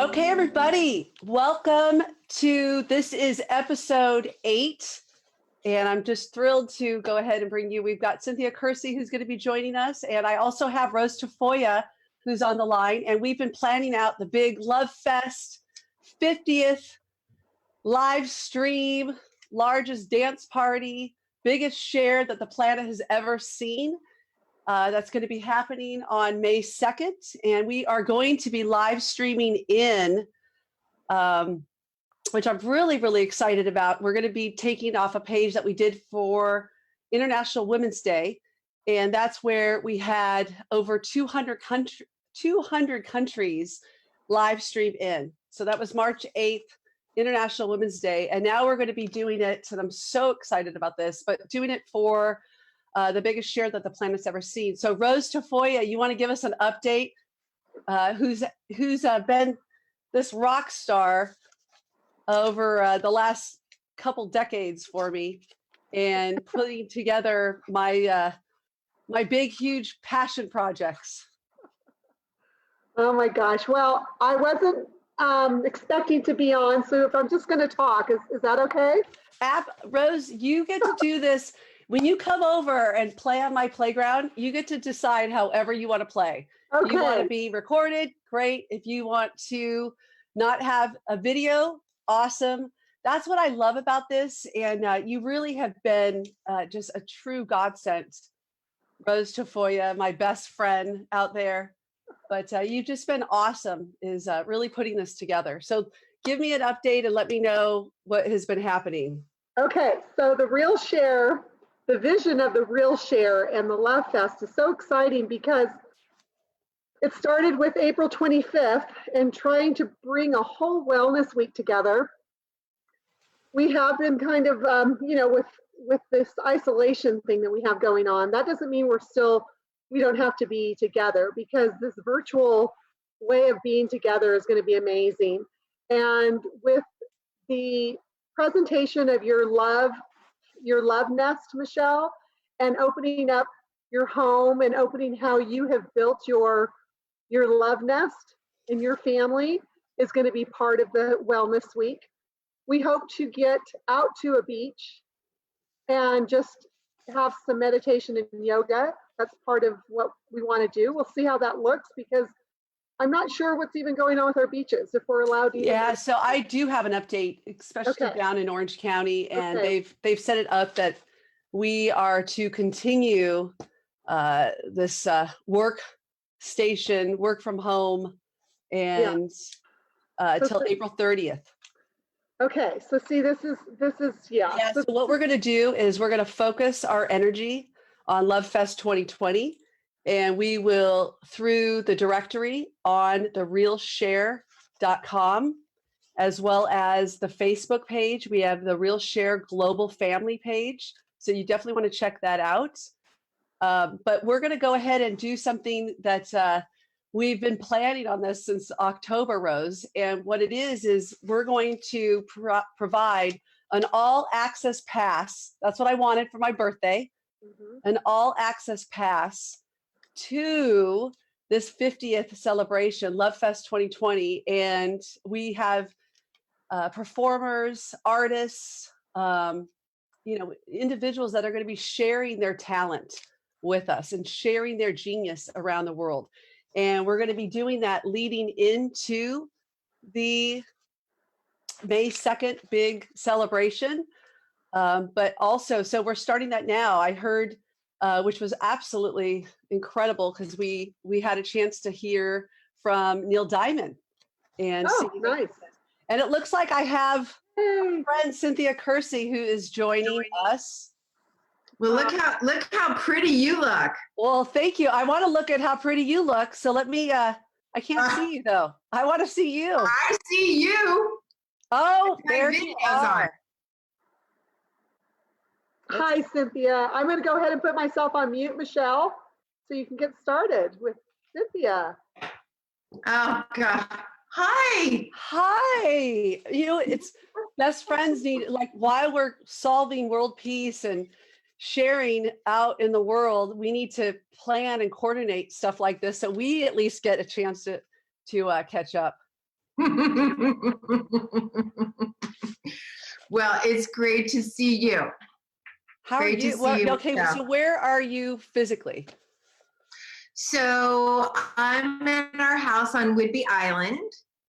Okay, everybody, welcome to this is episode 8. And I'm just thrilled to go ahead and bring you. We've got Cynthia Kersey, who's going to be joining us. And I also have Rose Tafoya, who's on the line. And we've been planning out the big Love Fest 50th live stream, largest dance party, biggest share that the planet has ever seen. That's going to be happening on May 2nd. And we are going to be live streaming in, which I'm really, really excited about. We're going to be taking off a page that we did for International Women's Day. And that's where we had over 200 countries live stream in. So that was March 8th, International Women's Day. And now we're going to be doing it, and I'm so excited about this, but doing it for the biggest share that the planet's ever seen. So Rose Tafoya, you want to give us an update? Who's been this rock star over the last couple decades for me, and putting together my my big, huge passion projects. Oh my gosh! Well, I wasn't expecting to be on, so if I'm just going to talk, is that okay? Rose, you get to do this. When you come over and play on my playground, you get to decide however you want to play. Okay. You want to be recorded, great. If you want to not have a video, awesome. That's what I love about this. And you really have been just a true godsend, Rose Tafoya, my best friend out there. But you've just been awesome, is really putting this together. So give me an update and let me know what has been happening. Okay, so the Real Share, the vision of the Real Share and the Love Fest is so exciting because it started with April 25th and trying to bring a whole wellness week together. We have been kind of, with this isolation thing that we have going on. That doesn't mean we don't have to be together, because this virtual way of being together is going to be amazing. And with the presentation of your love nest, Michelle, and opening up your home and opening how you have built your love nest and your family is going to be part of the Wellness Week. We hope to get out to a beach and just have some meditation and yoga. That's part of what we want to do. We'll see how that looks, because I'm not sure what's even going on with our beaches, if we're allowed to. Yeah, so I do have an update, especially down in Orange County, and they've set it up that we are to continue this work from home, and till April 30th. Okay, so see, this is Yeah, so what we're going to do is we're going to focus our energy on Love Fest 2020. And we will, through the directory on therealshare.com, as well as the Facebook page. We have the Real Share Global Family page. So you definitely want to check that out. But we're going to go ahead and do something that we've been planning on this since October, Rose. And what it is we're going to provide an all-access pass. That's what I wanted for my birthday. Mm-hmm. An all-access pass to this 50th celebration, Love Fest 2020. And we have performers, artists, individuals that are going to be sharing their talent with us and sharing their genius around the world. And we're going to be doing that leading into the May 2nd big celebration. But also, so we're starting that now. I heard, which was absolutely incredible, because we had a chance to hear from Neil Diamond. And nice. And it looks like I have a friend, Cynthia Kersey, who is joining us. Well, look how pretty you look. Well, thank you. I want to look at how pretty you look. So let me, I can't see you though. I want to see you. I see you. Oh, there you are. Hi, Cynthia. I'm going to go ahead and put myself on mute, Michelle, so you can get started with Cynthia. Oh, God. Hi. It's best friends need, like, while we're solving world peace and sharing out in the world, we need to plan and coordinate stuff like this, so we at least get a chance to catch up. Well, it's great to see you. How are Great to you? see Well, you, okay, Michelle. so where are you physically? So I'm at our house on Whidbey Island,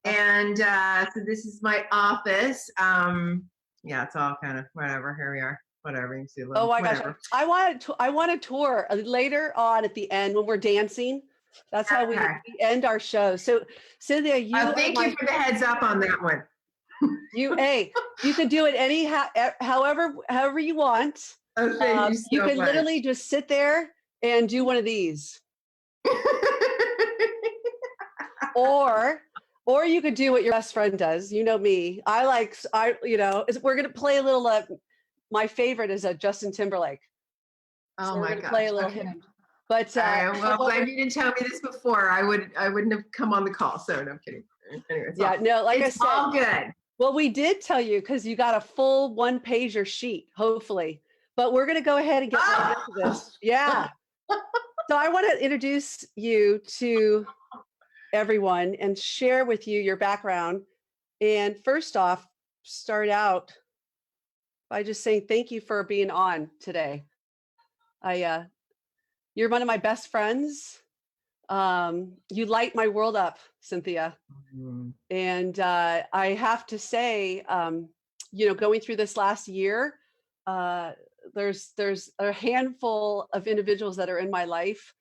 and so this is my office. Yeah, it's all kind of whatever. Here we are. Whatever, you can see a little. Oh my gosh, Whatever. I want a tour later on at the end when we're dancing. That's how we Okay. end our show. So Cynthia, you are Thank you for the heads up on that one. you can do it however you want. Oh, thank you You so can much. literally just sit there and do one of these. Or you could do what your best friend does. You know me. We're gonna play a little. My favorite is Justin Timberlake. Oh So we're my gonna play a gosh. little Okay. him. But Well, glad you didn't tell me this before. I wouldn't have come on the call. So no, I'm kidding. Anyway, it's all good. Well, we did tell you because you got a full 1-pager sheet, hopefully. But we're gonna go ahead and get right into this. Yeah. So I want to introduce you to everyone and share with you your background. And first off, start out by just saying thank you for being on today. You're one of my best friends. You light my world up, Cynthia. And I have to say, going through this last year, there's a handful of individuals that are in my life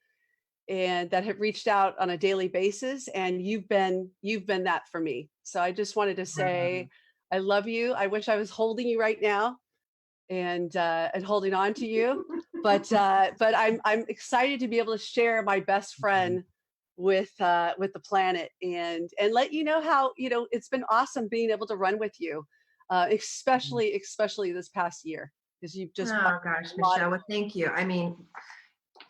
and that have reached out on a daily basis, and you've been that for me. So I just wanted to say I love you. I wish I was holding you right now and holding on to you, but I'm excited to be able to share my best friend with the planet and let you know how it's been awesome being able to run with you, especially this past year, because you've just Oh gosh, Michelle. Well, thank you. I mean,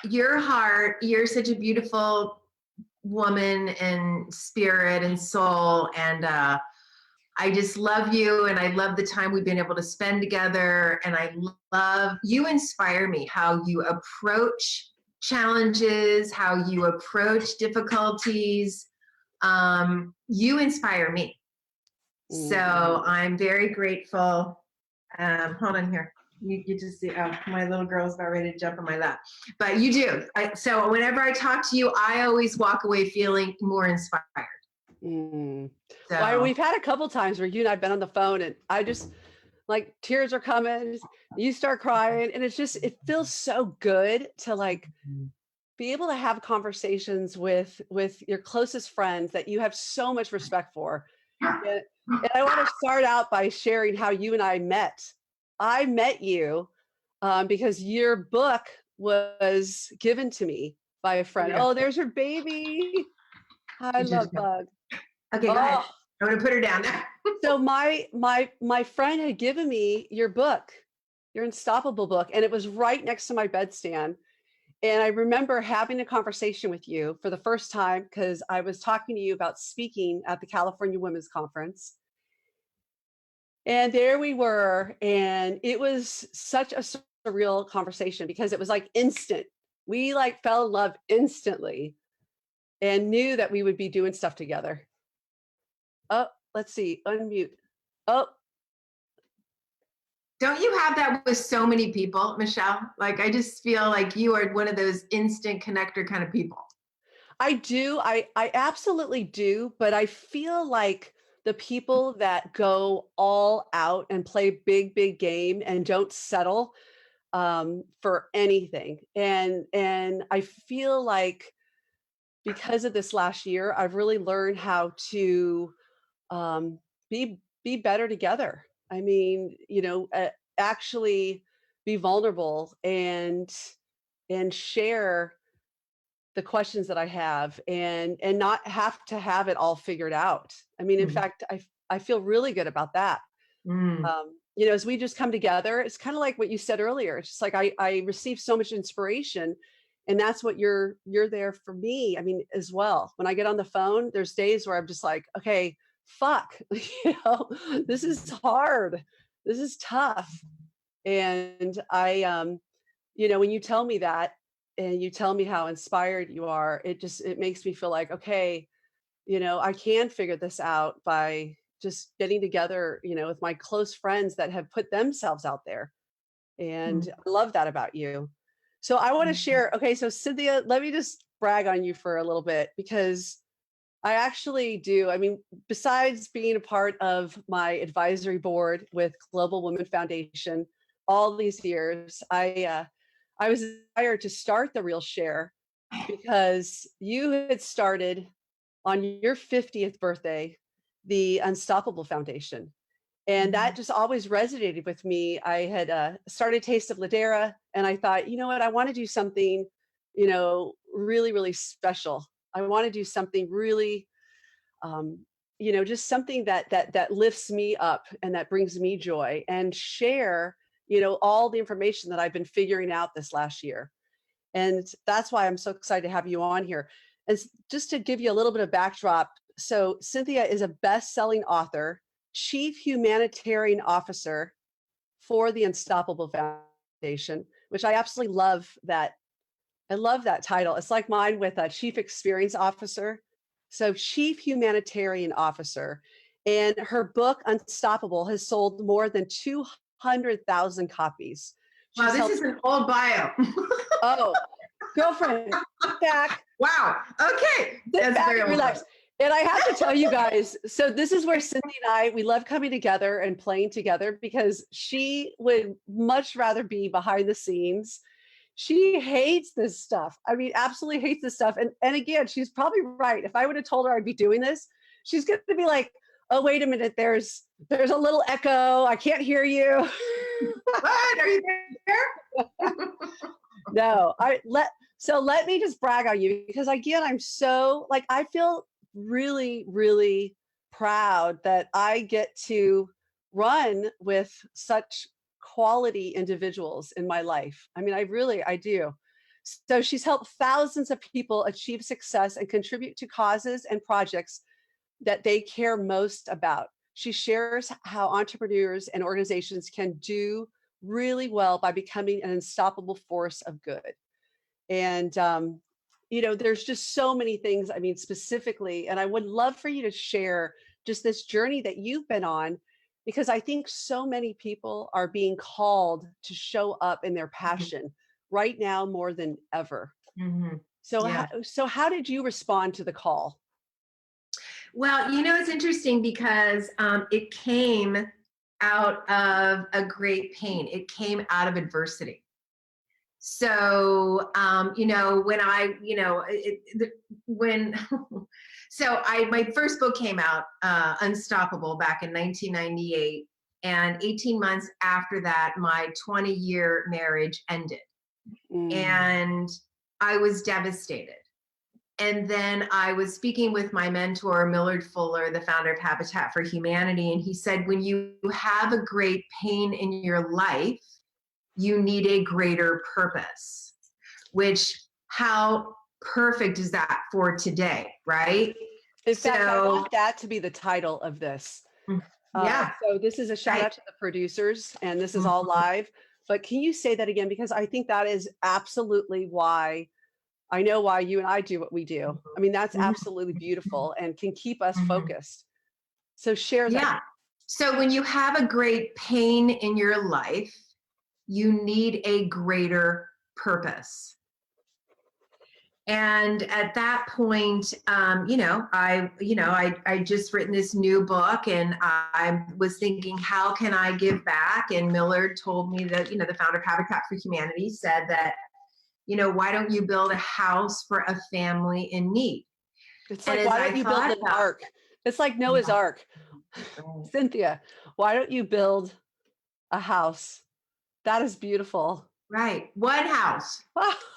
your heart, you're such a beautiful woman and spirit and soul, and I just love you, and I love the time we've been able to spend together, and I love, you inspire me, how you approach challenges, how you approach difficulties. You inspire me. So I'm very grateful. Hold on here. You just see, my little girl's about ready to jump on my lap. But you do. So whenever I talk to you, I always walk away feeling more inspired. So. Well, we've had a couple times where you and I've been on the phone, and I just like tears are coming. You start crying, and it feels so good to be able to have conversations with your closest friends that you have so much respect for. And I want to start out by sharing how you and I met. I met you because your book was given to me by a friend. Yeah. Oh, there's her baby. I love Bug. Okay, go ahead. I'm gonna put her down there. So my friend had given me your book, your Unstoppable book, and it was right next to my bedstand. And I remember having a conversation with you for the first time because I was talking to you about speaking at the California Women's Conference. And there we were, and it was such a surreal conversation because it was like instant. We fell in love instantly and knew that we would be doing stuff together. Oh, let's see, unmute. Oh. Don't you have that with so many people, Michelle? I just feel like you are one of those instant connector kind of people. I do. I absolutely do. But I feel like the people that go all out and play big game and don't settle for anything. And I feel like because of this last year, I've really learned how to be better together. I mean, actually be vulnerable and share the questions that I have and not have to have it all figured out. I mean, in fact, I feel really good about that. As we just come together, it's kind of like what you said earlier. It's just like I receive so much inspiration, and that's what you're there for me. I mean, as well. When I get on the phone, there's days where I'm just like, okay, fuck, this is hard. This is tough. And I, when you tell me that, and you tell me how inspired you are, it makes me feel like, okay, I can figure this out by just getting together, with my close friends that have put themselves out there. And I love that about you. So I want to Mhm. share. Okay, so Cynthia, let me just brag on you for a little bit because I actually do. I mean, besides being a part of my advisory board with Global Women Foundation all these years, I was inspired to start the Real Share because you had started on your 50th birthday the Unstoppable Foundation. And that just always resonated with me. I had started Taste of Ladera, and I thought, you know what, I want to do something, really, really special. I want to do something really, just something that lifts me up and that brings me joy, and share, all the information that I've been figuring out this last year. And that's why I'm so excited to have you on here. And just to give you a little bit of backdrop, so Cynthia is a best-selling author, chief humanitarian officer for the Unstoppable Foundation, which I absolutely love that. I love that title. It's like mine with a chief experience officer. So chief humanitarian officer. And her book, Unstoppable, has sold more than 200,000 copies. Wow, She's this helped, is an old bio. oh, girlfriend, sit back, Wow. Okay. sit That's back very and old. relax. And I have to tell you guys, so this is where Cindy and I, we love coming together and playing together because she would much rather be behind the scenes. She hates this stuff. I mean, absolutely hates this stuff. And again, she's probably right. If I would have told her I'd be doing this, she's going to be like, "Oh, wait a minute. There's a little echo. I can't hear you." What? Are you there? No, so let me just brag on you because again, I'm so like, I feel really, really proud that I get to run with such quality individuals in my life. I mean, I do. So she's helped thousands of people achieve success and contribute to causes and projects that they care most about. She shares how entrepreneurs and organizations can do really well by becoming an unstoppable force of good. And, there's just so many things, I mean, specifically, and I would love for you to share just this journey that you've been on, because I think so many people are being called to show up in their passion right now more than ever. Mhm. So, Yeah. how did you respond to the call? Well, it's interesting because it came out of a great pain. It came out of adversity. So, when I, when, my first book came out, Unstoppable, back in 1998. And 18 months after that, my 20-year marriage ended. And I was devastated. And then I was speaking with my mentor, Millard Fuller, the founder of Habitat for Humanity. And he said, when you have a great pain in your life, you need a greater purpose, which how perfect is that for today, right? In fact, I want that to be the title of this. Yeah. So this is a shout out to the producers, and this is all live. But can you say that again? Because I think that is absolutely why I know why you and I do what we do. I mean, that's absolutely beautiful and can keep us focused. So share that. Yeah. So when you have a great pain in your life, you need a greater purpose. And at that point, I just written this new book, and I was thinking, how can I give back? And Millard told me that, the founder of Habitat for Humanity said that, why don't you build a house for a family in need? It's like, why don't you build an ark? It's like Noah's Ark. Cynthia, why don't you build a house? That is beautiful. Right. One house.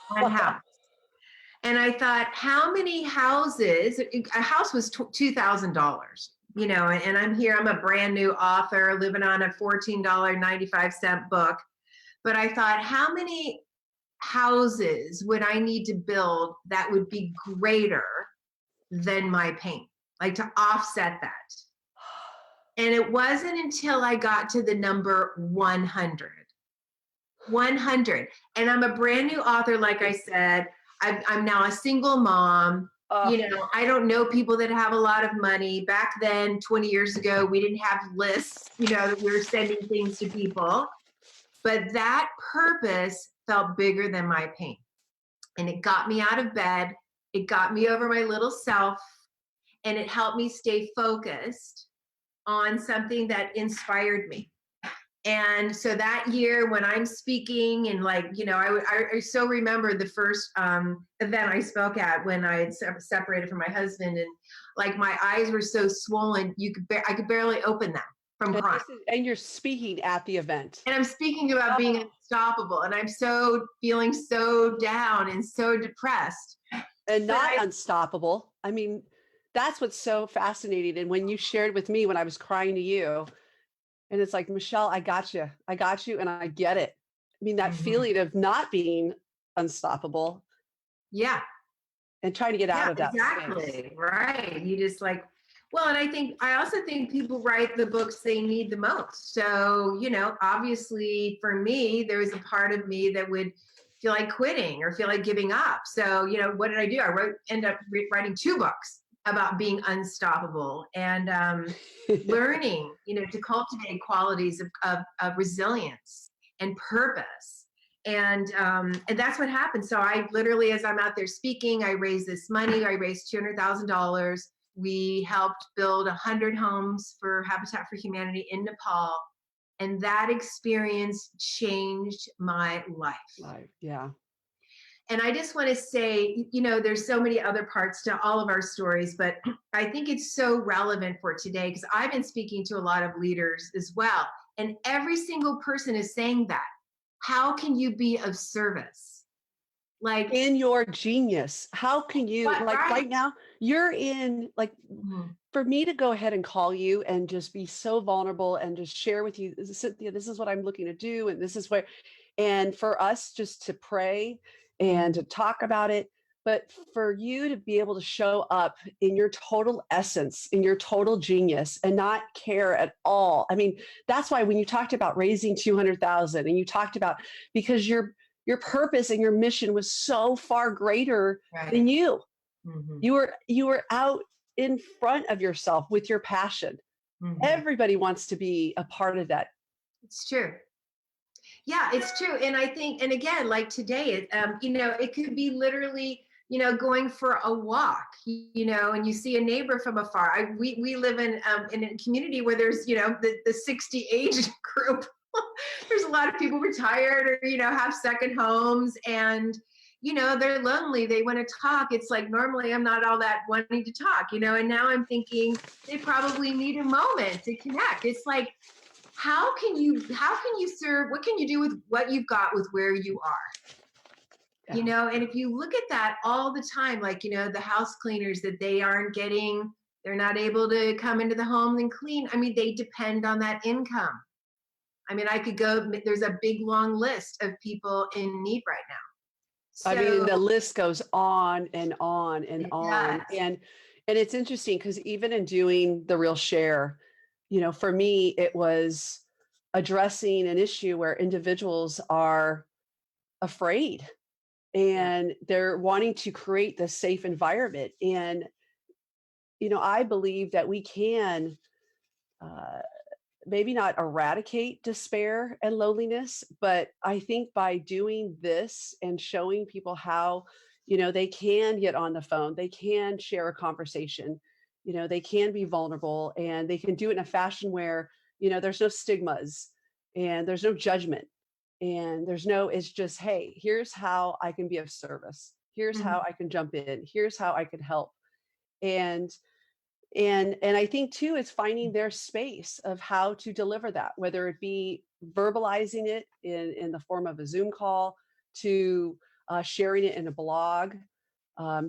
One house. And I thought, how many houses? A house was $2,000, and I'm here, I'm a brand new author living on a $14.95 book. But I thought, how many houses would I need to build that would be greater than my pain, like to offset that? And it wasn't until I got to the number 100. 100. And I'm a brand new author, like I said. I'm now a single mom. I don't know people that have a lot of money. Back then, 20 years ago, we didn't have lists, that we were sending things to people. But that purpose felt bigger than my pain. And it got me out of bed. It got me over my little self. And it helped me stay focused on something that inspired me. And so that year when I'm speaking and I so remember the first event I spoke at when I had separated from my husband, and like my eyes were so swollen, I could barely open them from crying. And you're speaking at the event. And I'm speaking about being unstoppable, and I'm feeling so down and so depressed. And not unstoppable. I mean, that's what's so fascinating. And when you shared with me when I was crying to you, and it's like, Michelle, I got you, and I get it. I mean, that feeling of not being unstoppable. Yeah. And trying to get out of that exactly. space. Right. You just and I also think people write the books they need the most. So, obviously for me, there was a part of me that would feel like quitting or feel like giving up. So, what did I do? I ended up writing 2 books about being unstoppable and learning, to cultivate qualities of resilience and purpose. And that's what happened. So I literally, as I'm out there speaking, I raised this money. I raised $200,000. We helped build 100 homes for Habitat for Humanity in Nepal. And that experience changed my life. Yeah. And I just want to say, there's so many other parts to all of our stories, but I think it's so relevant for today because I've been speaking to a lot of leaders as well. And every single person is saying that. How can you be of service? Like in your genius, how can you right now you're in for me to go ahead and call you and just be so vulnerable and just share with you, Cynthia, this is what I'm looking to do. And this is where, and for us just to pray and to talk about it, but for you to be able to show up in your total essence, in your total genius and not care at all. I mean, that's why when you talked about raising 200,000 and you talked about, because your purpose and your mission was so far greater than you. You were out in front of yourself with your passion. Everybody wants to be a part of that. It's true. Yeah, it's true. And I think, and again, like today, it could be literally, going for a walk, and you see a neighbor from afar. We live in a community where there's, the 60 age group. There's a lot of people retired or, have second homes and, they're lonely. They want to talk. It's like, normally I'm not all that wanting to talk, and now I'm thinking they probably need a moment to connect. It's like, how can you serve? What can you do with what you've got with where you are? Yeah. And if you look at that all the time, like, the house cleaners that they're not able to come into the home and clean. I mean, they depend on that income. I mean, there's a big long list of people in need right now. So, I mean, the list goes on and on and on. Does. And it's interesting because even in doing the Real Share, for me, it was addressing an issue where individuals are afraid and they're wanting to create this safe environment. And, I believe that we can maybe not eradicate despair and loneliness, but I think by doing this and showing people how, they can get on the phone, they can share a conversation, they can be vulnerable and they can do it in a fashion where, there's no stigmas and there's no judgment and it's just, hey, here's how I can be of service. Here's how I can jump in. Here's how I can help. And I think too, it's finding their space of how to deliver that, whether it be verbalizing it in the form of a Zoom call to sharing it in a blog.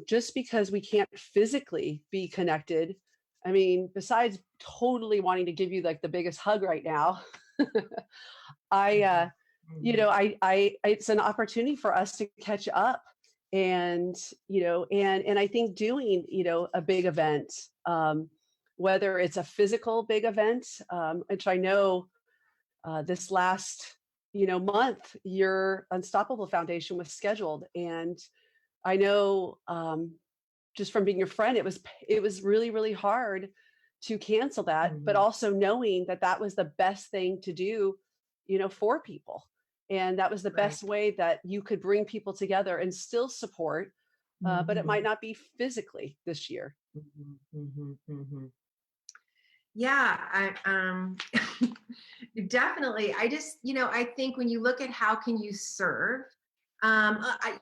Just because we can't physically be connected. I mean, besides totally wanting to give you like the biggest hug right now, it's an opportunity for us to catch up. And, and I think doing, a big event, whether it's a physical big event, which I know this last, month, your Unstoppable Foundation was scheduled. And I know just from being your friend, it was really, really hard to cancel that, but Mhm. also knowing that that was the best thing to do, for people. And that was the Right. best way that you could bring people together and still support, but it might Mhm. not be physically this year. Mhm. Mhm. Mhm. Yeah, definitely. I just, I think when you look at how can you serve, I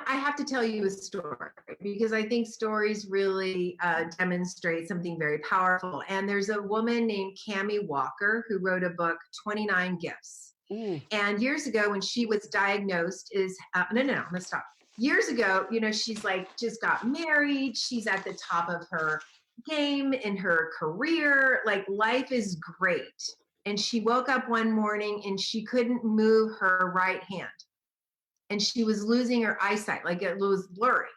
have to tell you a story because I think stories really demonstrate something very powerful. And there's a woman named Cammie Walker who wrote a book, 29 Gifts. Mm. And years ago, when she was diagnosed, I'm gonna stop. Years ago, she's like just got married. She's at the top of her game in her career. Like life is great. And she woke up one morning and she couldn't move her right hand. And she was losing her eyesight, like it was blurry.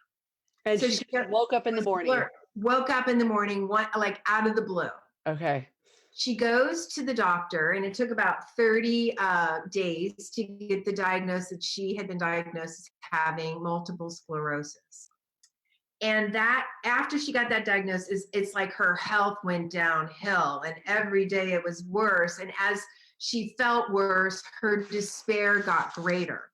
And So she she just woke up in the morning. woke up in the morning, like out of the blue. Okay. She goes to the doctor, and it took about 30 days to get the diagnosis. She had been diagnosed as having multiple sclerosis. And that after she got that diagnosis, it's like her health went downhill, and every day it was worse. And as she felt worse, her despair got greater.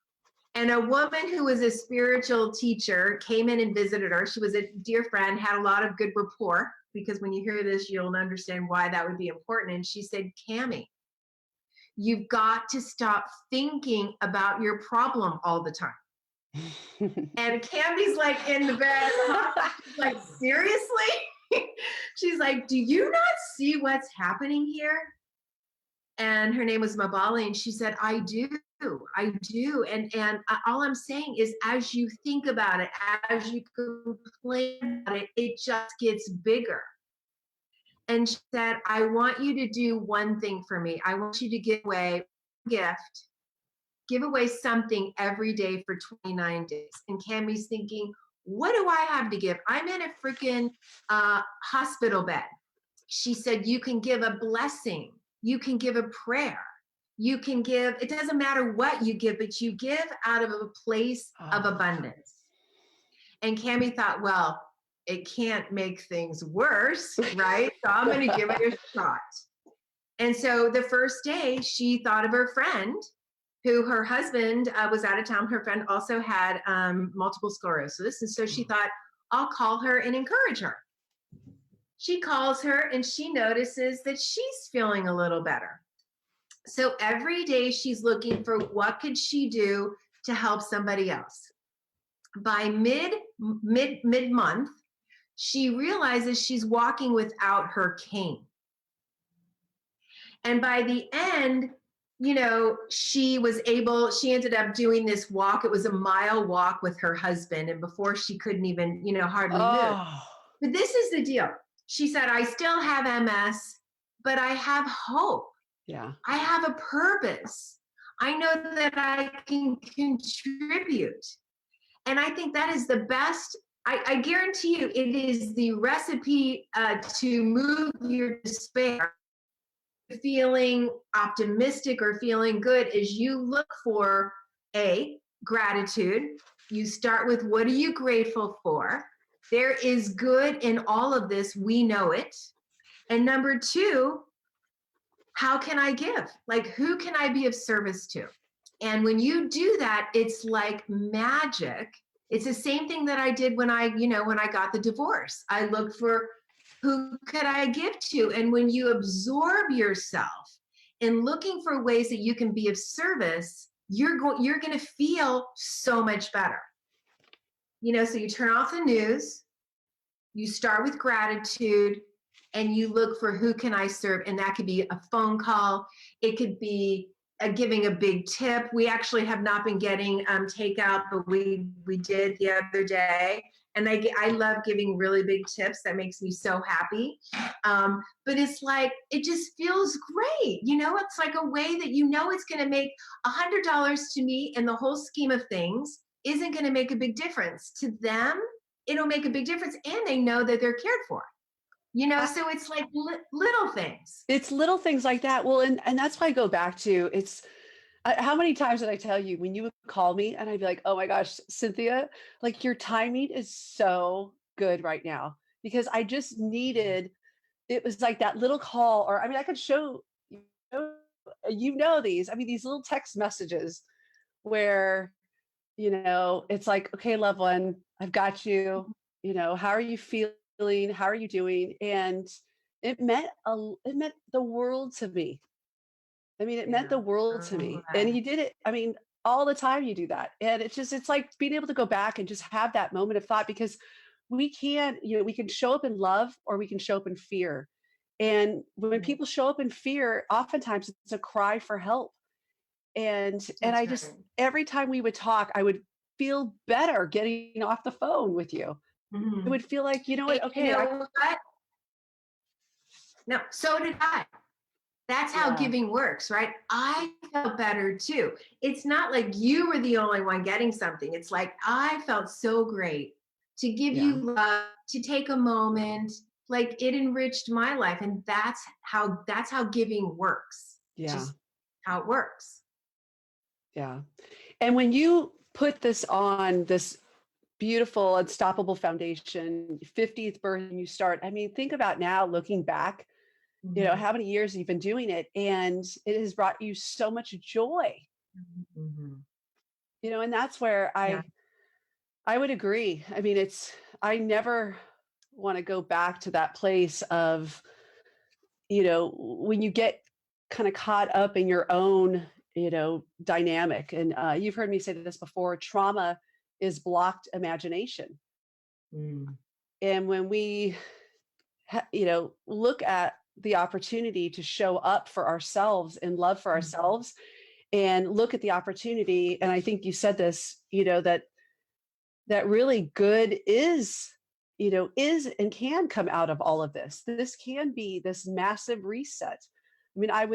And a woman who was a spiritual teacher came in and visited her. She was a dear friend, had a lot of good rapport, because when you hear this, you'll understand why that would be important. And she said, Cammie, you've got to stop thinking about your problem all the time. And Cammie's like in the bed, she's like, seriously? She's like, do you not see what's happening here? And her name was Mabali, and she said, I do. And all I'm saying is, as you think about it, as you complain about it, it just gets bigger. And she said, I want you to do one thing for me. I want you to give away a gift, give away something every day for 29 days. And Cammie's thinking, what do I have to give? I'm in a freaking hospital bed. She said, you can give a blessing. You can give a prayer. You can give, it doesn't matter what you give, but you give out of a place of abundance. And Cammie thought, well, it can't make things worse, right? So I'm going to give it a shot. And so the first day, she thought of her friend who her husband was out of town. Her friend also had multiple sclerosis. And so she thought, I'll call her and encourage her. She calls her and she notices that she's feeling a little better. So every day she's looking for what could she do to help somebody else. By mid-month, she realizes she's walking without her cane. And by the end, she ended up doing this walk. It was a mile walk with her husband. And before she couldn't even, hardly move. But this is the deal. She said, I still have MS, but I have hope. Yeah. I have a purpose. I know that I can contribute. And I think that is the best. I guarantee you it is the recipe to move your despair. Feeling optimistic or feeling good is you look for gratitude. You start with, what are you grateful for? There is good in all of this. We know it. And number two, how can I give? Like, who can I be of service to? And when you do that, it's like magic. It's the same thing that I did when I got the divorce. I looked for who could I give to? And when you absorb yourself in looking for ways that you can be of service, you're going to feel so much better. So you turn off the news, you start with gratitude, and you look for who can I serve? And that could be a phone call. It could be giving a big tip. We actually have not been getting takeout, but we did the other day. And I love giving really big tips. That makes me so happy. But it's like, it just feels great. It's like a way that it's going to make $100 to me in the whole scheme of things isn't going to make a big difference. To them, it'll make a big difference. And they know that they're cared for. So it's like little things. It's little things like that. Well, and that's why I go back to how many times did I tell you when you would call me and I'd be like, oh my gosh, Cynthia, like your timing is so good right now because I just needed, it was like that little call, or I mean, I could show know, these. I mean, these little text messages where, it's like, okay, loved one, I've got you. How are you feeling? How are you doing? And it meant the world to me. I mean, it meant Yeah. the world to I'm me. And glad. you did it. I mean, all the time you do that. And it's like being able to go back and just have that moment of thought because we can show up in love or we can show up in fear. And when Right. people show up in fear, oftentimes it's a cry for help. And I That's just, right. every time we would talk, I would feel better getting off the phone with you. It Mhm. would feel like, you know And what, you okay, know what? No, so did I. That's how yeah, giving works, right? I felt better too. It's not like you were the only one getting something. It's like I felt so great to give yeah, you love, to take a moment. Like it enriched my life. And that's how giving works. yeah, Just how it works. yeah. And when you put this on this beautiful, unstoppable foundation, 50th birthday, and you start, I mean, think about now looking back, Mhm. how many years you've been doing it, and it has brought you so much joy, Mhm. and that's where Yeah. I would agree. I mean, I never want to go back to that place of, when you get kind of caught up in your own, dynamic. And you've heard me say this before, trauma is blocked imagination. Mm. And when we, look at the opportunity to show up for ourselves and love for Mhm. ourselves and look at the opportunity, and I think you said this, that really good is and can come out of all of this. This can be this massive reset. I mean, I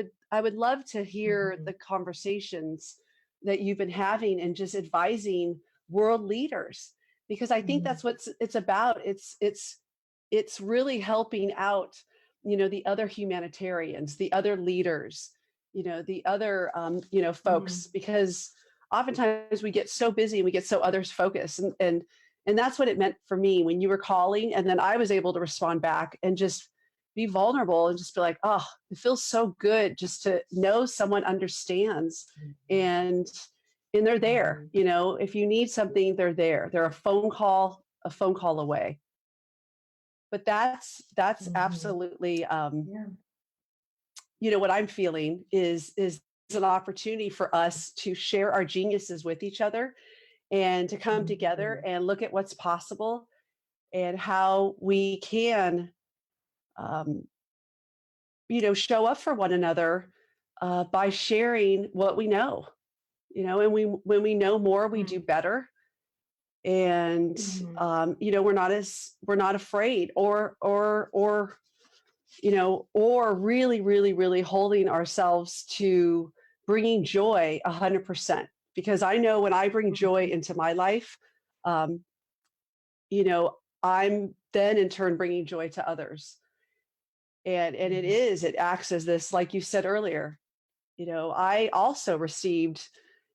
would love to hear Mhm. the conversations that you've been having and just advising world leaders, because I think Mhm. that's what it's about. It's really helping out, the other humanitarians, the other leaders, the other Mhm. folks, because oftentimes we get so busy and we get so others focused, and that's what it meant for me when you were calling, and then I was able to respond back and just be vulnerable and just be like, oh, it feels so good just to know someone understands, Mhm. and and they're there. Mhm. If you need something, they're there. They're a phone call away. But that's Mhm. absolutely, Yeah. what I'm feeling is an opportunity for us to share our geniuses with each other and to come together Mhm. and look at what's possible and how we can, um, show up for one another by sharing what we know. And when we know more, we do Mhm. better. And Mhm. we're not afraid or really, really, really holding ourselves to bringing joy 100%. Because I know when I bring joy Mhm. into my life, um, you know, I'm then in turn bringing joy to others. And Mhm. it acts as this, like you said earlier, I also received,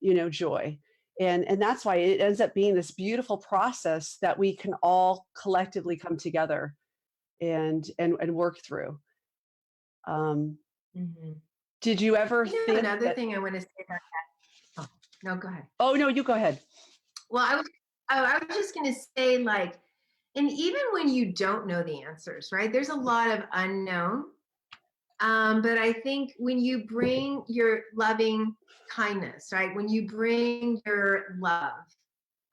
joy. And that's why it ends up being this beautiful process that we can all collectively come together and work through. Um, Mhm. did you ever You know, think another that? thing I want to say about that. Oh, no, go ahead. Oh no, you go ahead. Well, I was just going to say, like, and even when you don't know the answers, right? There's a lot of unknown. But I think when you bring your loving kindness, right? When you bring your love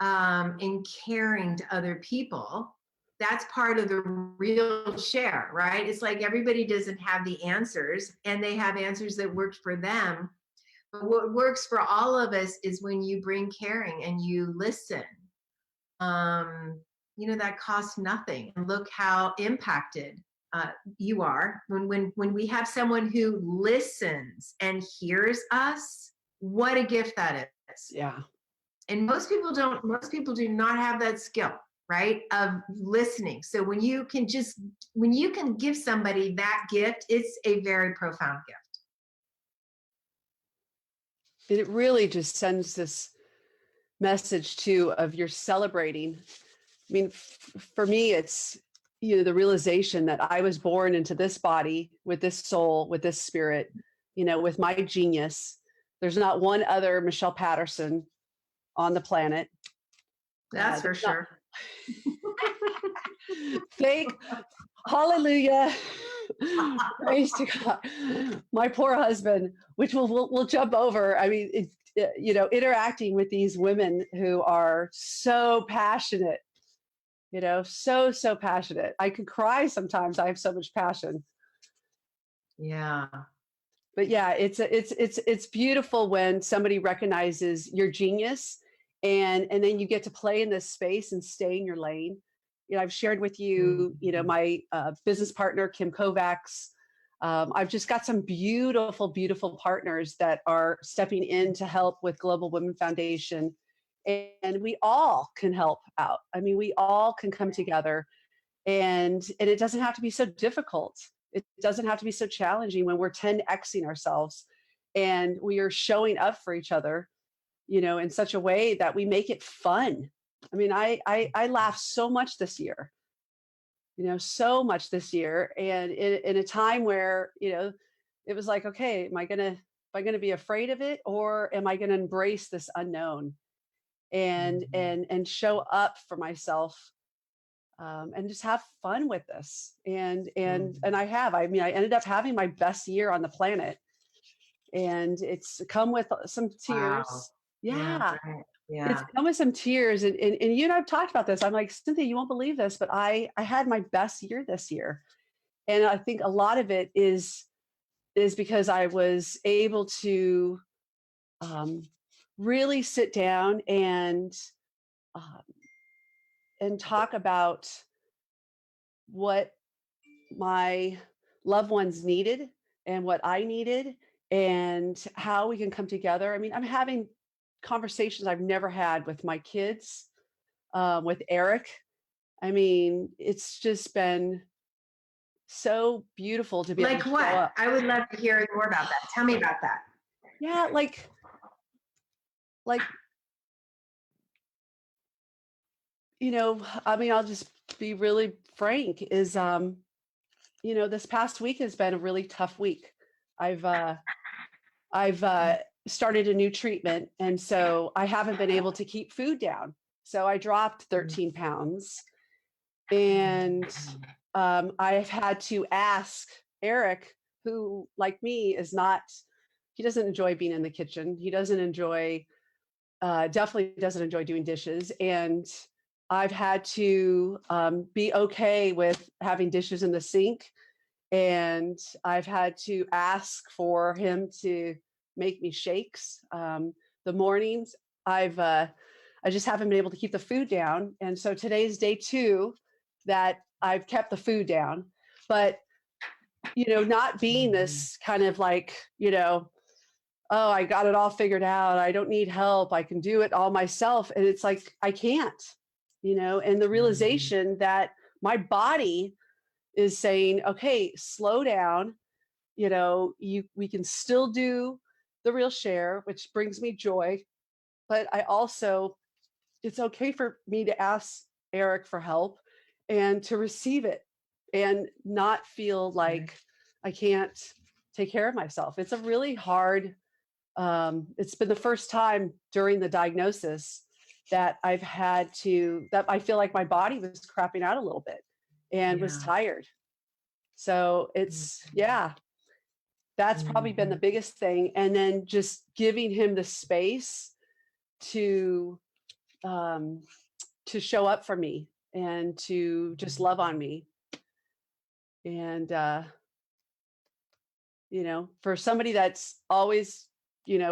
and caring to other people, that's part of the real share, right? It's like everybody doesn't have the answers and they have answers that worked for them. But what works for all of us is when you bring caring and you listen. Um, that costs nothing. And look how impacted you are when we have someone who listens and hears us. What a gift that is. Yeah. And most people do not have that skill, right, of listening. So when you can give somebody that gift, it's a very profound gift. And it really just sends this message too of you're celebrating I mean, for me, it's, the realization that I was born into this body with this soul, with this spirit, with my genius. There's not one other Michelle Patterson on the planet. That's for There's not- sure. Thank hallelujah. Praise to God. My poor husband, which we'll jump over. I mean, interacting with these women who are so passionate, so passionate. I could cry sometimes. I have so much passion. Yeah. But yeah, it's beautiful when somebody recognizes your genius, and then you get to play in this space and stay in your lane. I've shared with you, my business partner, Kim Kovacs. I've just got some beautiful partners that are stepping in to help with Global Women Foundation. And we all can help out. I mean, we all can come together, and it doesn't have to be so difficult. It doesn't have to be so challenging when we're 10xing ourselves and we are showing up for each other, in such a way that we make it fun. I mean, I laughed so much this year, so much this year. And in a time where, it was like, okay, am I going to be afraid of it, or am I going to embrace this unknown and show up for myself, and just have fun with this. And I ended up having my best year on the planet, and it's come with some tears. Wow. Yeah. Right. It's Yeah. come with some tears. And you and I've talked about this. I'm like, Cynthia, you won't believe this, but I had my best year this year. And I think a lot of it is because I was able to really sit down um, and talk about what my loved ones needed and what I needed, and how we can come together. I mean, I'm having conversations I've never had with my kids, with Eric. I mean, it's just been so beautiful to be able Like to show what? up. I would love to hear more about that. Tell me about that. Yeah, like I mean, I'll just be really frank, is this past week has been a really tough week. I've started a new treatment, and so I haven't been able to keep food down. So I dropped 13 pounds, and I've had to ask Eric, who, like me, he doesn't enjoy being in the kitchen. He doesn't enjoy, definitely doesn't enjoy doing dishes. And I've had to be okay with having dishes in the sink. And I've had to ask for him to make me shakes. The mornings, I just haven't been able to keep the food down. And so today's day 2 that I've kept the food down. But, not being this kind of like, oh, I got it all figured out. I don't need help. I can do it all myself. And it's like, I can't, and the realization that my body is saying, okay, slow down. We can still do the real share, which brings me joy. But it's okay for me to ask Eric for help and to receive it and not feel like I can't take care of myself. It's a really hard, it's been the first time during the diagnosis that that I feel like my body was crapping out a little bit and was tired. So that's probably been the biggest thing. And then just giving him the space to show up for me and to just love on me. And for somebody that's always,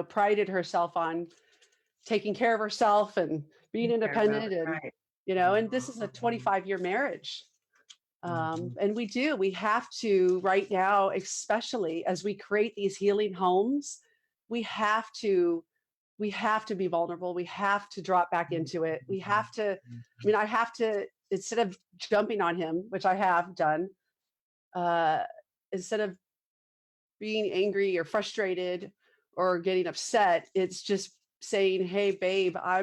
prided herself on taking care of herself and being independent, and Right. and this is a 25-year marriage. And we have to right now, especially as we create these healing homes, we have to be vulnerable. We have to drop back into it. We have to, I have to, instead of jumping on him, which I have done, instead of being angry or frustrated or getting upset, it's just saying, hey babe, I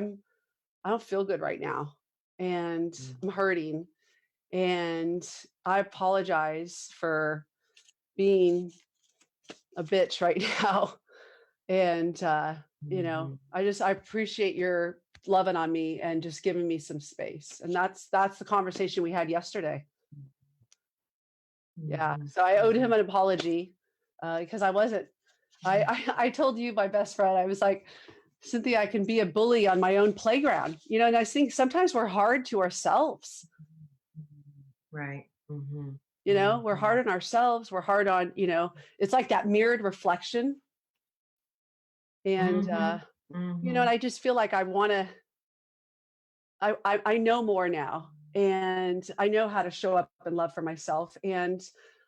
don't feel good right now. and I'm hurting. And I apologize for being a bitch right now. And, I appreciate your loving on me and just giving me some space. And that's the conversation we had yesterday. Yeah. So I owed him an apology because I wasn't, I told you, my best friend, I was like, Cynthia, I can be a bully on my own playground, and I think sometimes we're hard to ourselves. Right. We're hard on ourselves. We're hard on, it's like that mirrored reflection. And, and I just feel like I want to, I know more now, and I know how to show up and love for myself. And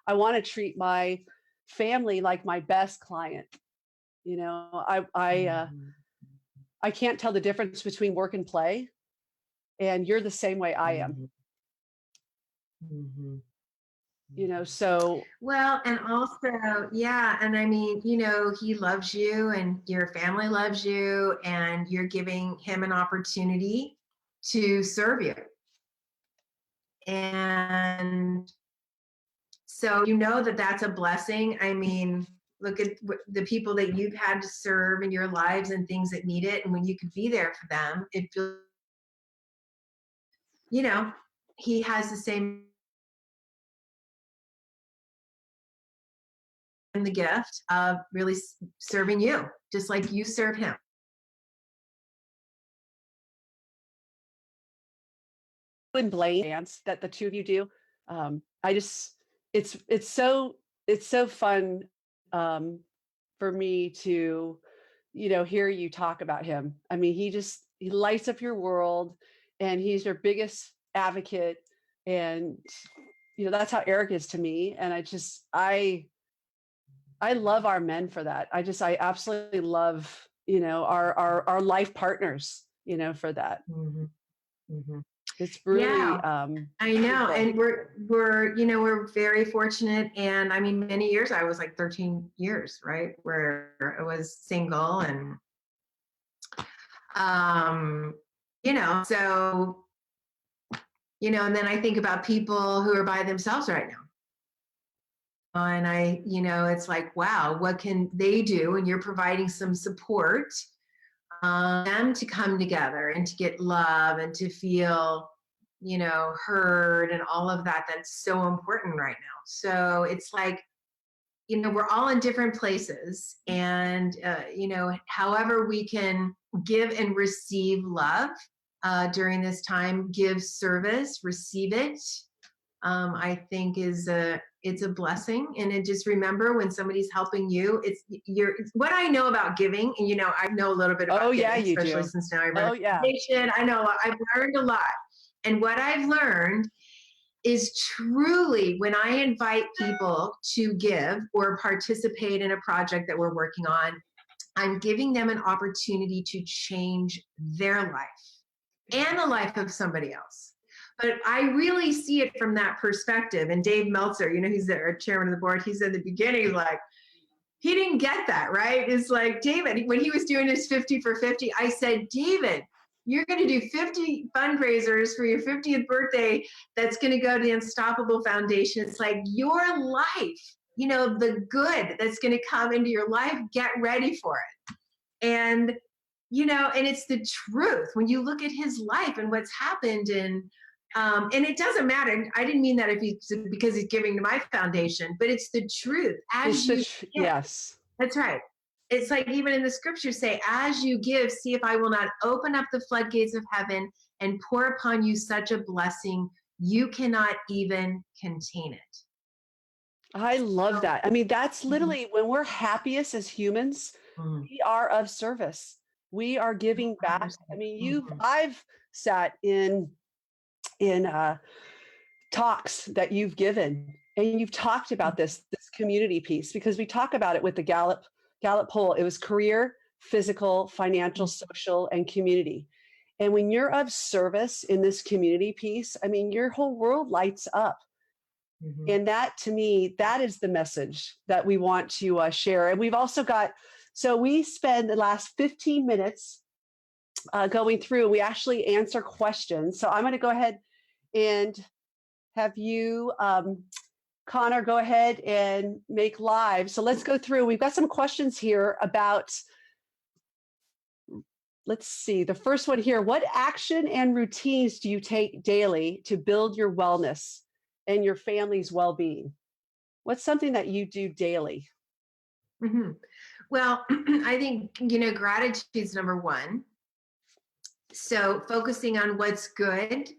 I want to treat my family like my best client. I can't tell the difference between work and play, and you're the same way I am. So well, and also, yeah, and I mean, he loves you and your family loves you, and you're giving him an opportunity to serve you. And so that that's a blessing. I mean, look at the people that you've had to serve in your lives and things that need it, and when you could be there for them, it feels, he has the same the gift of really serving you, just like you serve him. and blame dance that the two of you do. I just, it's so fun for me to, hear you talk about him. I mean, he lights up your world, and he's your biggest advocate. And, that's how Eric is to me. And I love our men for that. I absolutely love, our life partners, for that. It's really, I know. And we're very fortunate. And I mean, many years, I was like 13 years, right, where I was single, and, so, and then I think about people who are by themselves right now. And it's like, wow, what can they do? And you're providing some support, them to come together and to get love and to feel, heard, and all of that. That's so important right now. So it's like, we're all in different places, and, however we can give and receive love during this time, give service, receive it, I think it's a blessing. And it just, remember, when somebody's helping you, it's what I know about giving. And, I know a little bit about giving, you especially do. since now I run a foundation. I know I've learned a lot. And what I've learned is, truly, when I invite people to give or participate in a project that we're working on, I'm giving them an opportunity to change their life and the life of somebody else. But I really see it from that perspective. And Dave Meltzer, he's our chairman of the board, he said at the beginning, like, he didn't get that, right? It's like, David, when he was doing his 50 for 50, I said, David, you're going to do 50 fundraisers for your 50th birthday that's going to go to the Unstoppable Foundation. It's like, your life, the good that's going to come into your life, get ready for it. And, and it's the truth. When you look at his life and what's happened, and it doesn't matter. I didn't mean that because he's giving to my foundation, but it's the truth. Yes. That's right. It's like, even in the scriptures say, as you give, see if I will not open up the floodgates of heaven and pour upon you such a blessing, you cannot even contain it. I love that. I mean, that's literally when we're happiest as humans, we are of service. We are giving back. I mean, I've sat in talks that you've given, and you've talked about this community piece, because we talk about it with the Gallup poll. It was career, physical, financial, social, and community. And when you're of service in this community piece, I mean, your whole world lights up. And that, to me, that is the message that we want to share. And we've also got, so we spend the last 15 minutes going through. We actually answer questions. So I'm going to go ahead and have you, Connor, go ahead and make live. So let's go through. We've got some questions here about, let's see, the first one here. What action and routines do you take daily to build your wellness and your family's well-being? What's something that you do daily? Mm-hmm. Well, I think, gratitude is number one. So focusing on what's good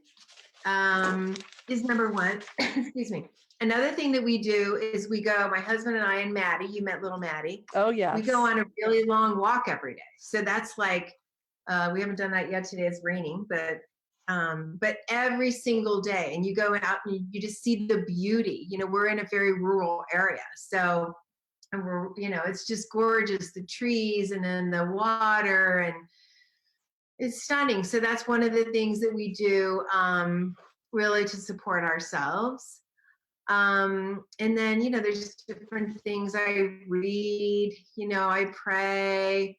is number one. Excuse me. Another thing that we do is we go, my husband and I and Maddie, you met little Maddie. Oh, yes. We go on a really long walk every day. So that's like, we haven't done that yet today. It's raining, but every single day, and you go out and you just see the beauty. We're in a very rural area. So, and we're, it's just gorgeous, the trees and then the water, and it's stunning. So that's one of the things that we do really to support ourselves. And then, there's different things I read, I pray,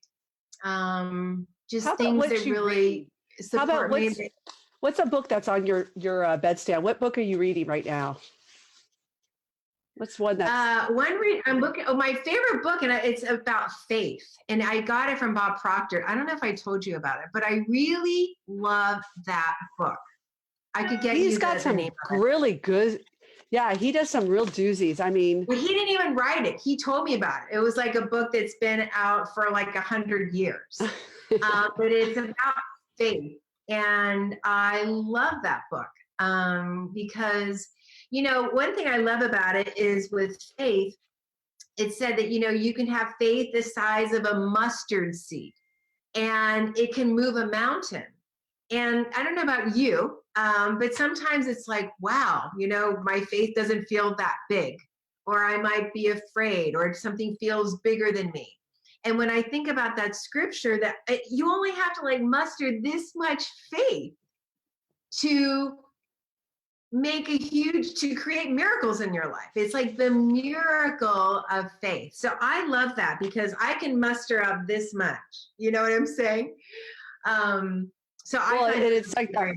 just things that really support me. What's a book that's on your bedstand? What book are you reading right now? What's one that's I'm looking. Oh, my favorite book, and it's about faith, and I got it from Bob Proctor. I don't know if I told you about it, but I really love that book. I could get He's got some really good. Yeah, he does some real doozies. I mean, well, he didn't even write it. He told me about it. It was like a book that's been out for like 100 years, but it's about faith, and I love that book because. One thing I love about it is with faith, it said that, you can have faith the size of a mustard seed and it can move a mountain. And I don't know about you, but sometimes it's like, wow, my faith doesn't feel that big, or I might be afraid, or something feels bigger than me. And when I think about that scripture, that you only have to like muster this much faith to create miracles in your life. It's like the miracle of faith. So I love that because I can muster up this much. You know what I'm saying? So it's like that.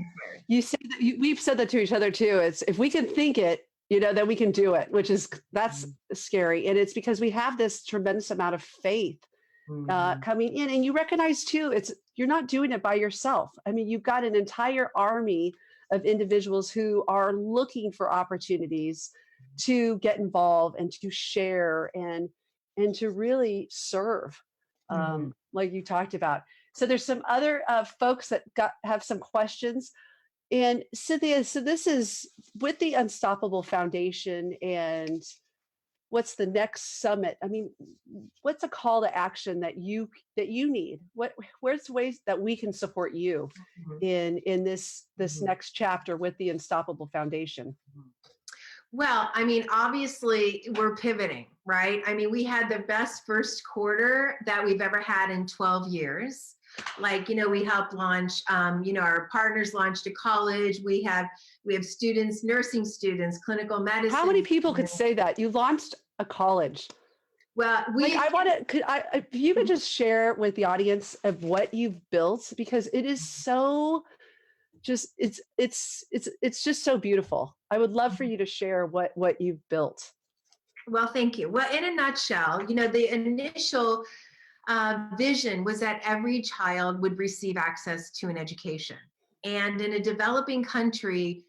You say that we've said that to each other too. It's if we can think it, then we can do it, that's scary. And it's because we have this tremendous amount of faith coming in, and you recognize too, you're not doing it by yourself. I mean, you've got an entire army of individuals who are looking for opportunities to get involved and to share and to really serve, like you talked about. So there's some other folks that have some questions. And Cynthia, so this is with the Unstoppable Foundation, and what's the next summit? I mean, what's a call to action that you need? Where's ways that we can support you in this next chapter with the Unstoppable Foundation? Well, I mean, obviously we're pivoting, right? I mean, we had the best first quarter that we've ever had in 12 years. Like, we helped launch, our partners launched a college. We have students, nursing students, clinical medicine. How many people could say that you launched a college? Well, if you could just share with the audience of what you've built, because it is so it's just so beautiful. I would love for you to share what you've built. Well, thank you. Well, in a nutshell, the initial vision was that every child would receive access to an education. And in a developing country,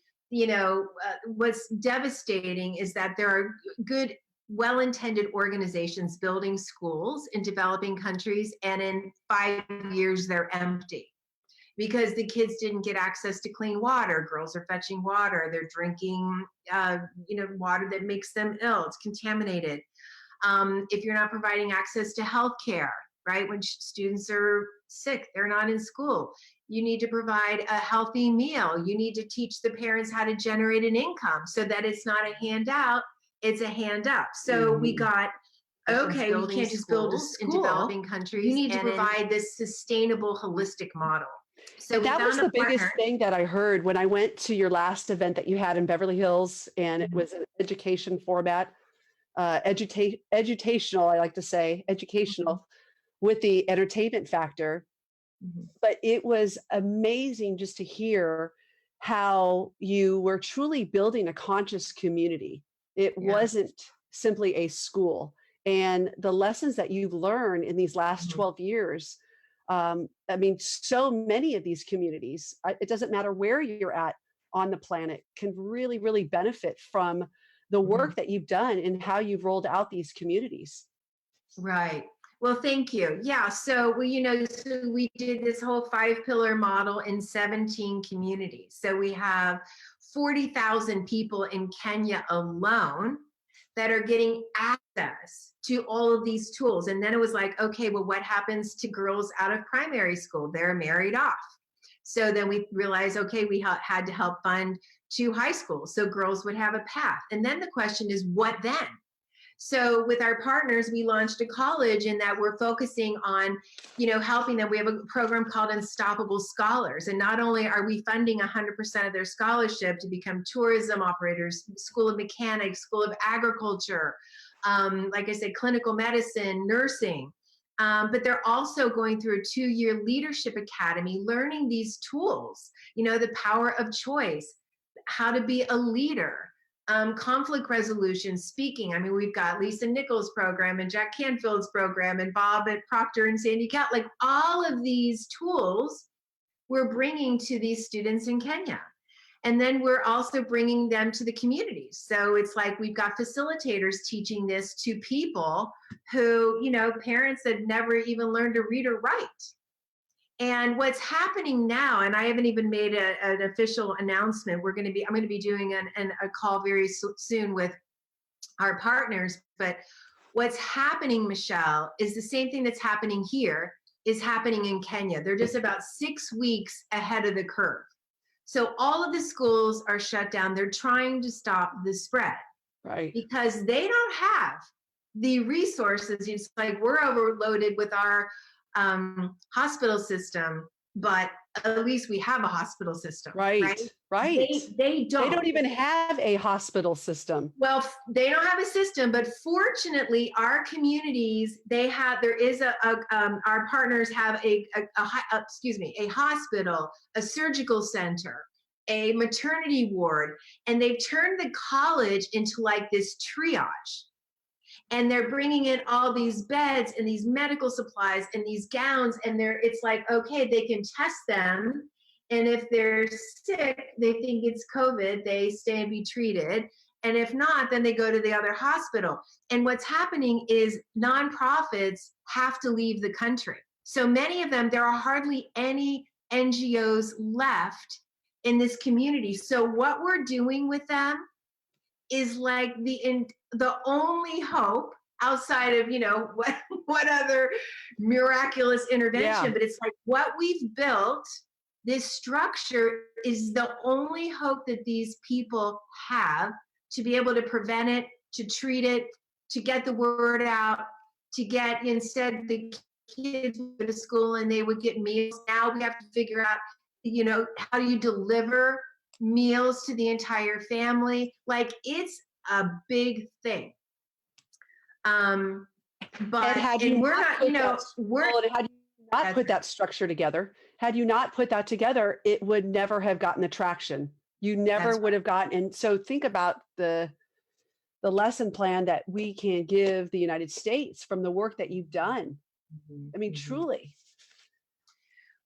what's devastating is that there are good, well-intended organizations building schools in developing countries, and in 5 years, they're empty because the kids didn't get access to clean water. Girls are fetching water. They're drinking, water that makes them ill. It's contaminated. If you're not providing access to healthcare, right? When students are sick, they're not in school. You need to provide a healthy meal. You need to teach the parents how to generate an income so that it's not a handout, it's a hand up. So we got, okay, we can't just build a school in developing countries. You need to provide this sustainable, holistic model. So that was the biggest thing that I heard when I went to your last event that you had in Beverly Hills, and it was an education format, educational, I like to say, educational, with the entertainment factor. Mhm. But it was amazing just to hear how you were truly building a conscious community. It Yeah. wasn't simply a school. And the lessons that you've learned in these last Mhm. 12 years, I mean, so many of these communities, it doesn't matter where you're at on the planet, can really, really benefit from the Mhm. work that you've done and how you've rolled out these communities. Right. Well, thank you. Yeah. So we did this whole 5 pillar model in 17 communities. So we have 40,000 people in Kenya alone that are getting access to all of these tools. And then it was like, okay, well, what happens to girls out of primary school? They're married off. So then we realized, okay, we had to help fund 2 high schools so girls would have a path. And then the question is, what then? So with our partners, we launched a college in that we're focusing on, helping them. We have a program called Unstoppable Scholars. And not only are we funding 100% of their scholarship to become tourism operators, School of Mechanics, School of Agriculture, like I said, clinical medicine, nursing. But they're also going through a 2-year leadership academy, learning these tools, the power of choice, how to be a leader, conflict resolution, speaking. I mean, we've got Lisa Nichols' program and Jack Canfield's program and Bob at Proctor and Sandy Cat. Like all of these tools we're bringing to these students in Kenya. And then we're also bringing them to the communities. So it's like we've got facilitators teaching this to people who, parents that never even learned to read or write. And what's happening now, and I haven't even made an official announcement. I'm going to be doing a call very soon with our partners. But what's happening, Michelle, is the same thing that's happening here is happening in Kenya. They're just about 6 weeks ahead of the curve. So all of the schools are shut down. They're trying to stop the spread Right. because they don't have the resources. It's like we're overloaded with our hospital system, but at least we have a hospital system, right? Right. Right. They They don't don't. even have a hospital system. Well, they don't have a system, but fortunately, our communities our partners have a hospital, a surgical center, a maternity ward, and they've turned the college into like this triage. And they're bringing in all these beds and these medical supplies and these gowns, and it's like, okay, they can test them, and if they're sick, they think it's COVID, they stay and be treated, and if not, then they go to the other hospital. And what's happening is nonprofits have to leave the country. So many of them, there are hardly any NGOs left in this community. So what we're doing with them is like the only hope outside of what other miraculous intervention. Yeah. But it's like what we've built, this structure is the only hope that these people have to be able to prevent it, to treat it, to get the word out, to get, instead the kids would go to school and they would get meals. Now we have to figure out how do you deliver meals to the entire family. Like it's a big thing. But Had you we're not not, put that, we're well, and had you not that's put that structure together, had you not put that together, it would never have gotten the traction. You never That's would have gotten. And so think about the lesson plan that we can give the United States from the work that you've done. I mean, truly.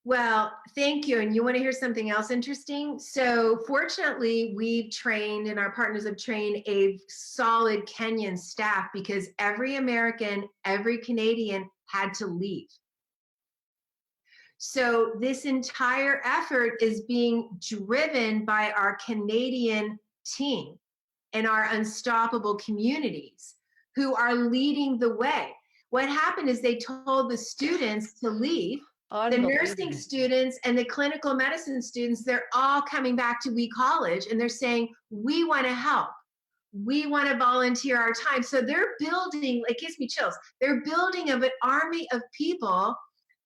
Well, thank you. And you want to hear something else interesting? So fortunately, we've trained and our partners have trained a solid Kenyan staff because every American, every Canadian had to leave. So this entire effort is being driven by our Canadian team and our unstoppable communities who are leading the way. What happened is they told the students to leave. The nursing students and the clinical medicine students, they're all coming back to We College and they're saying, we want to help. We want to volunteer our time. So they're building, it gives me chills. They're building of an army of people.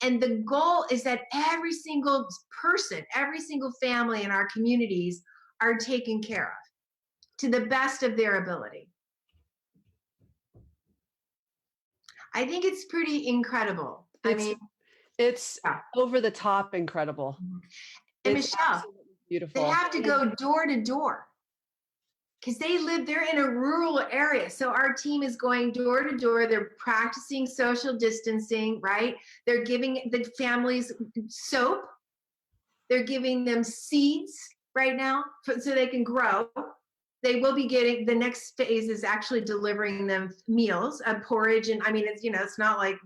And the goal is that every single person, every single family in our communities are taken care of to the best of their ability. I think it's pretty incredible. It's Yeah. over the top incredible. And It's Michelle, absolutely beautiful. they have to go door to door because they're in a rural area. So our team is going door to door. They're practicing social distancing, right? They're giving the families soap. They're giving them seeds right now so they can grow. They will be getting, the next phase is actually delivering them meals, porridge. And I mean, it's, it's not like,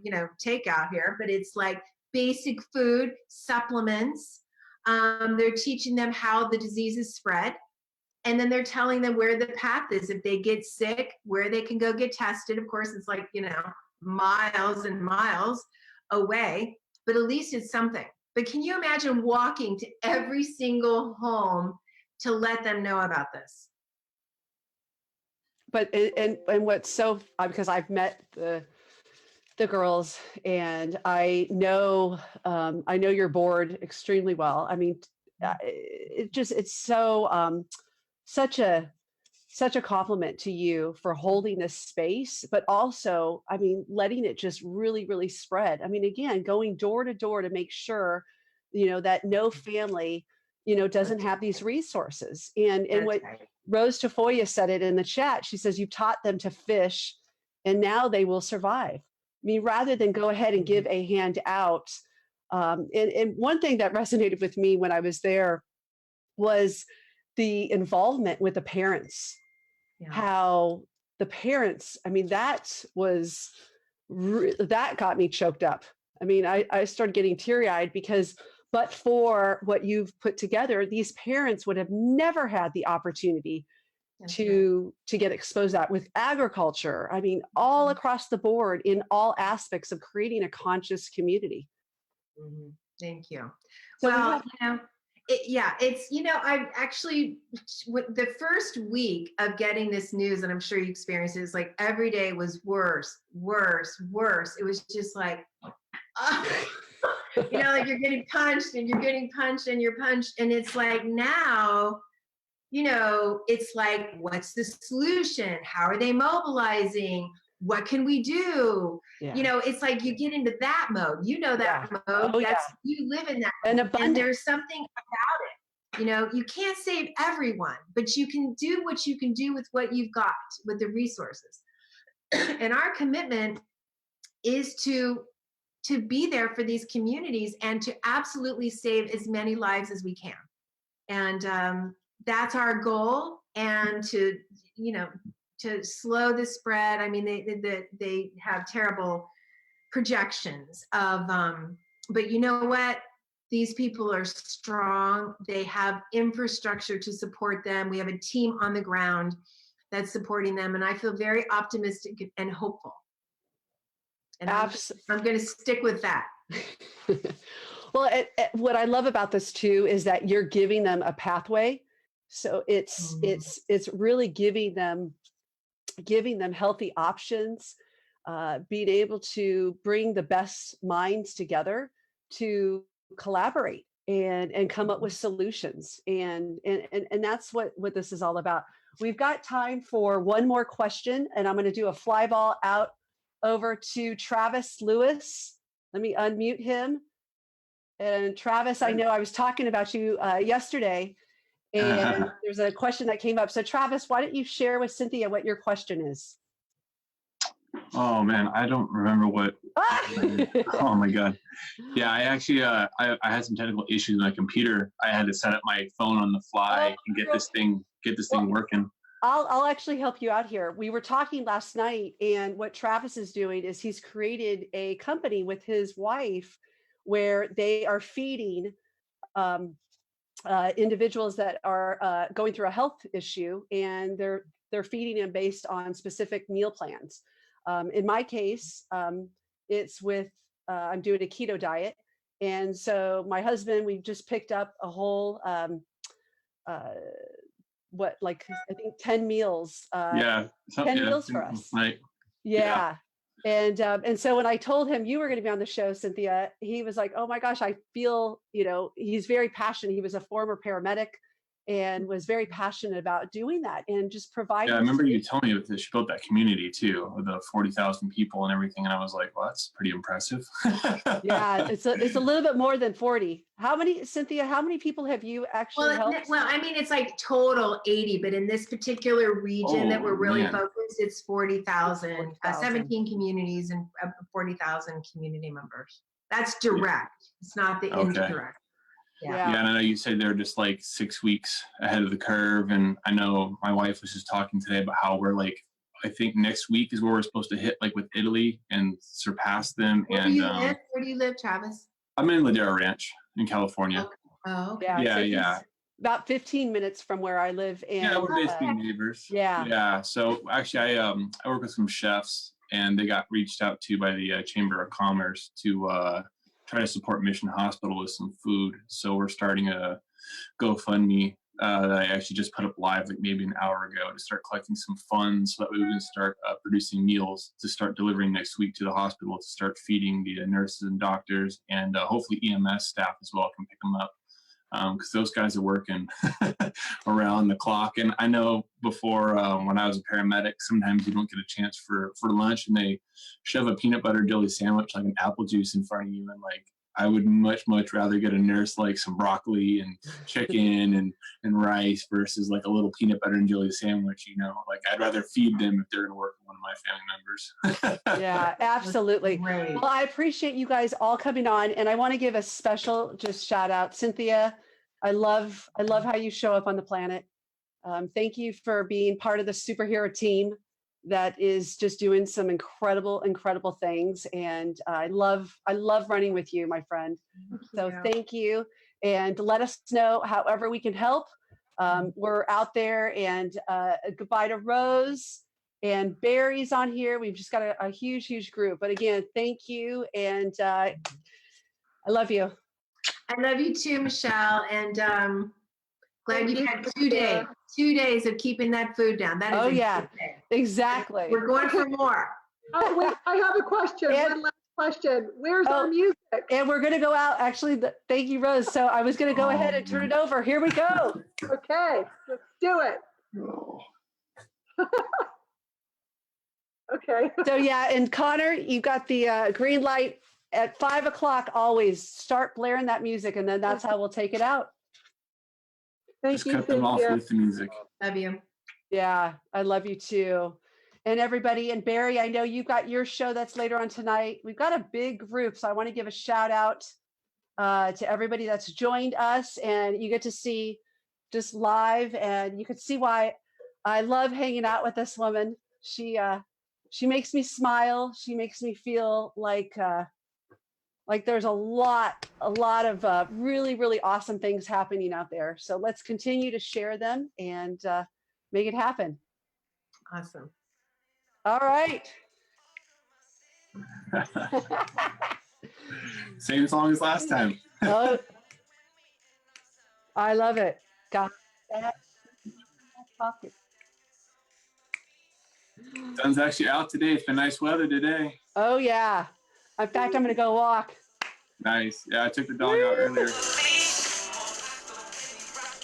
takeout here, but it's like basic food, supplements. They're teaching them how the disease is spread. And then they're telling them where the path is. If they get sick, where they can go get tested. Of course, it's like, miles and miles away, but at least it's something. But can you imagine walking to every single home to let them know about this? But and what's so, because I've met the girls and I know your board extremely well. I mean, it's so such a compliment to you for holding this space, but also, I mean, letting it just really, really spread. I mean, again, going door to door to make sure, that no family, doesn't have these resources. And what Right. Rose Tafoya said it in the chat. She says, you've taught them to fish and now they will survive. I mean, rather than go ahead and give a hand out. And one thing that resonated with me when I was there was the involvement with the parents. Yeah. How the parents, I mean, that got me choked up. I mean, I started getting teary-eyed because, but for what you've put together, these parents would have never had the opportunity to get exposed to that with agriculture. I mean, all across the board in all aspects of creating a conscious community. Mm-hmm. Thank you. So well, I've actually, the first week of getting this news, and I'm sure you experienced it, is like every day was worse, worse, worse. It was just like, like you're getting punched and you're getting punched and you're punched. And it's like now, it's like, what's the solution? How are they mobilizing? What can we do? Yeah. It's like you get into that mode. That mode. Oh, you live in that mode. And there's something about it. You can't save everyone, but you can do what you can do with what you've got, with the resources. And our commitment is to be there for these communities and to absolutely save as many lives as we can. And that's our goal. And to slow the spread. I mean, they have terrible projections of, but you know what? These people are strong. They have infrastructure to support them. We have a team on the ground that's supporting them. And I feel very optimistic and hopeful. And I'm going to stick with that. Well, what I love about this too is that you're giving them a pathway. So it's really giving them healthy options, being able to bring the best minds together to collaborate and come up with solutions. And that's what this is all about. We've got time for one more question, and I'm going to do a fly ball out over to Travis Lewis. Let me unmute him. And Travis, I know I was talking about you yesterday, and there's a question that came up. So Travis, why don't you share with Cynthia what your question is? Oh man, I don't remember what. Oh my God. Yeah, I actually I had some technical issues with my computer. I had to set up my phone on the fly and get this thing working. I'll actually help you out here. We were talking last night, and what Travis is doing is he's created a company with his wife where they are feeding individuals that are going through a health issue, and they're feeding them based on specific meal plans. In my case, it's with I'm doing a keto diet, and so my husband, we just picked up a whole I think 10 meals. 10 meals for us. Right. Yeah. And so when I told him you were going to be on the show, Cynthia, he was like, oh my gosh, I feel, he's very passionate. He was a former paramedic, and was very passionate about doing that and just providing. Yeah, I remember you telling me that she built that community too, with the 40,000 people and everything, and I was like, well, that's pretty impressive. Yeah, it's a little bit more than 40. How many, Cynthia, how many people have you actually helped? Well, I mean, it's like total 80, but in this particular region that we're really man. focused, it's 40,000, 40,000. 17 communities and 40,000 community members. That's direct. It's not the indirect. Yeah. Yeah, and I know you said they're just like 6 weeks ahead of the curve, and I know my wife was just talking today about how we're like, I think next week is where we're supposed to hit like with Italy and surpass them. Where do you live? Where do you live, Travis? I'm in Ladera Ranch in California. Okay. Oh, okay. Yeah, Yeah, so about 15 minutes from where I live. And yeah, we're basically neighbors. Yeah. So actually, I work with some chefs, and they got reached out to by the Chamber of Commerce to try to support Mission Hospital with some food. So we're starting a GoFundMe that I actually just put up live like maybe an hour ago to start collecting some funds so that we can start producing meals to start delivering next week to the hospital to start feeding the nurses and doctors, and hopefully EMS staff as well can pick them up. Because those guys are working around the clock. And I know before when I was a paramedic, sometimes you don't get a chance for lunch, and they shove a peanut butter jelly sandwich like an apple juice in front of you. And like, I would much rather get a nurse like some broccoli and chicken and rice versus like a little peanut butter and jelly sandwich, you know. Like, I'd rather feed them if they're going to work with one of my family members. Yeah, absolutely. Great. Well, I appreciate you guys all coming on, and I want to give a special just shout out, Cynthia. I love how you show up on the planet. Thank you for being part of the superhero team that is just doing some incredible things. And I love running with you, my friend. So thank you. And let us know however we can help. We're out there, and goodbye to Rose and Barry's on here. We've just got a huge group. But again, thank you. And I love you. I love you too, Michelle. And glad you've had 2 days. 2 days of keeping that food down. That is Oh a yeah, good day. exactly. We're going for more. Oh, wait, I have a question. One last question. Where's our music? And we're going to go out. Actually, thank you, Rose. So I was going to go ahead and turn it over. Here we go. Okay, let's do it. Okay. So yeah, and Connor, you got the green light at 5 o'clock. Always start blaring that music, and then that's how we'll take it out. Thank Just you, cut them off Cynthia. with the music. Love you. Yeah, I love you too. And everybody, and Barry, I know you've got your show that's later on tonight. We've got a big group, so I want to give a shout out to everybody that's joined us, and you get to see just live, and you can see why I love hanging out with this woman. She makes me smile. She makes me feel like there's a lot of really awesome things happening out there. So let's continue to share them and make it happen. Awesome. All right. Same song as last time. Oh, I love it. Got that pocket. Sun's actually out today. It's been nice weather today. Oh yeah. In fact, I'm gonna go walk. Nice. Yeah, I took the dog out earlier.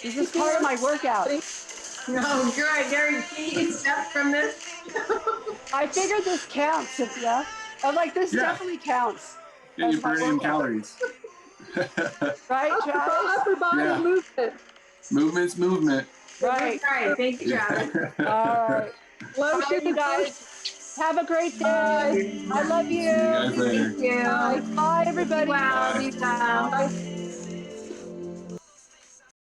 This is part of my workout. No, good. Very key stuff from this. I figured this counts, Cynthia. I'm like, this Yeah. definitely counts. Yeah, you're burning calories. Right, Travis? Upper body movement. Movement's movement. Right. Right. Thank you, Travis. All right. Love you guys. Have a great day. I love you. See you guys later. Thank you. Bye, everybody. Wow. Be well. Bye.